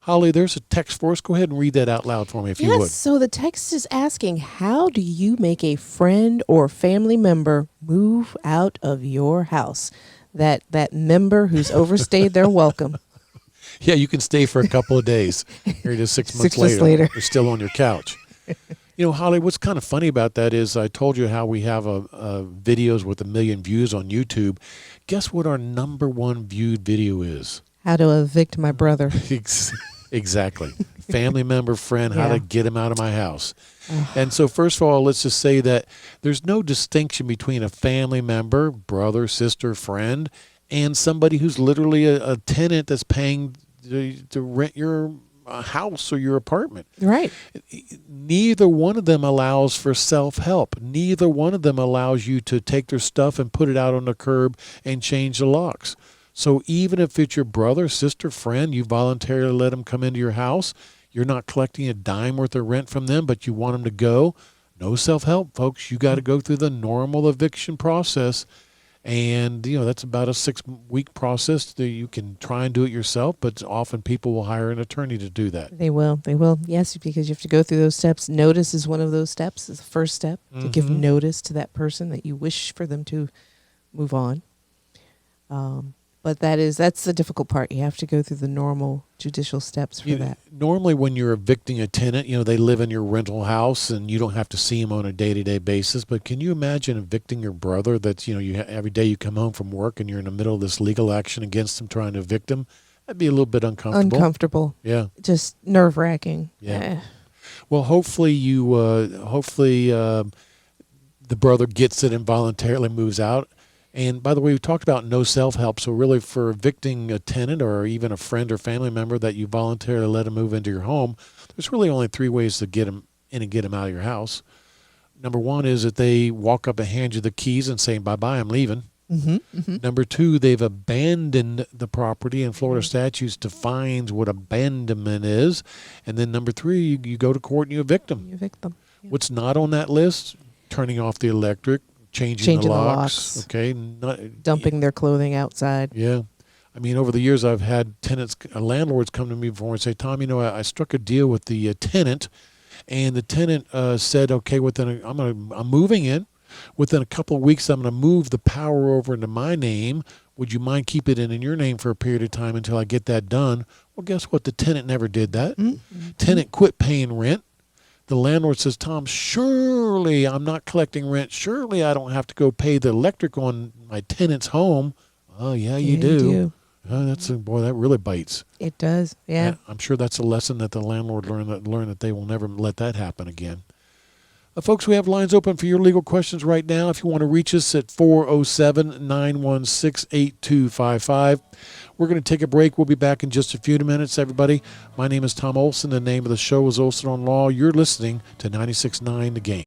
Holly, there's a text for us. Go ahead and read that out loud for me if you would. So the text is asking, how do you make a friend or family member move out of your house? That member who's overstayed their welcome. Yeah, you can stay for a couple of days. Here it is 6 months later. You're still on your couch. You know, Holly, what's kind of funny about that is I told you how we have videos with 1 million views on YouTube. Guess what our #1 viewed video is? How to evict my brother. Exactly. Family member, friend, how to get him out of my house. And so first of all, let's just say that there's no distinction between a family member, brother, sister, friend, and somebody who's literally a tenant that's paying to rent your house or your apartment. Right. Neither one of them allows for self-help. Neither one of them allows you to take their stuff and put it out on the curb and change the locks. So even if it's your brother, sister, friend, you voluntarily let them come into your house, you're not collecting a dime worth of rent from them, but you want them to go. No self-help, folks. You got to go through the normal eviction process. And, you know, that's about a 6-week process that you can try and do it yourself, but often people will hire an attorney to do that. They will. They will. Yes, because you have to go through those steps. Notice is one of those steps. It's the first step to give notice to that person that you wish for them to move on. But that's the difficult part. You have to go through the normal judicial steps for that. Normally when you're evicting a tenant, you know, they live in your rental house and you don't have to see them on a day-to-day basis. But can you imagine evicting your brother that's, you know, every day you come home from work and you're in the middle of this legal action against him trying to evict him? That'd be a little bit uncomfortable. Uncomfortable. Yeah. Just nerve-wracking. Yeah. Well, hopefully the brother gets it and voluntarily moves out. And by the way, we talked about no self-help. So really for evicting a tenant or even a friend or family member that you voluntarily let them move into your home, there's really only 3 ways to get them in and get them out of your house. Number 1 is that they walk up and hand you the keys and say, bye-bye, I'm leaving. Number 2, they've abandoned the property, and Florida statutes defines what abandonment is. And then number 3, you go to court and you evict them. Yeah. What's not on that list? Turning off the electric, changing the locks. Okay. Dumping their clothing outside. Yeah. I mean, over the years, I've had landlords come to me before and say, Tom, you know, I struck a deal with the tenant, and the tenant said, okay, I'm moving in. Within a couple of weeks, I'm going to move the power over into my name. Would you mind keeping it in your name for a period of time until I get that done? Well, guess what? The tenant never did that. Tenant quit paying rent. The landlord says, Tom, surely I'm not collecting rent. Surely I don't have to go pay the electric on my tenant's home. Oh, yeah, you do. Boy, that really bites. It does, yeah. I'm sure that's a lesson that the landlord learned that they will never let that happen again. Folks, we have lines open for your legal questions right now. If you want to reach us at 407-916-8255. We're going to take a break. We'll be back in just a few minutes, everybody. My name is Tom Olsen. The name of the show is Olsen on Law. You're listening to 96.9 The Game.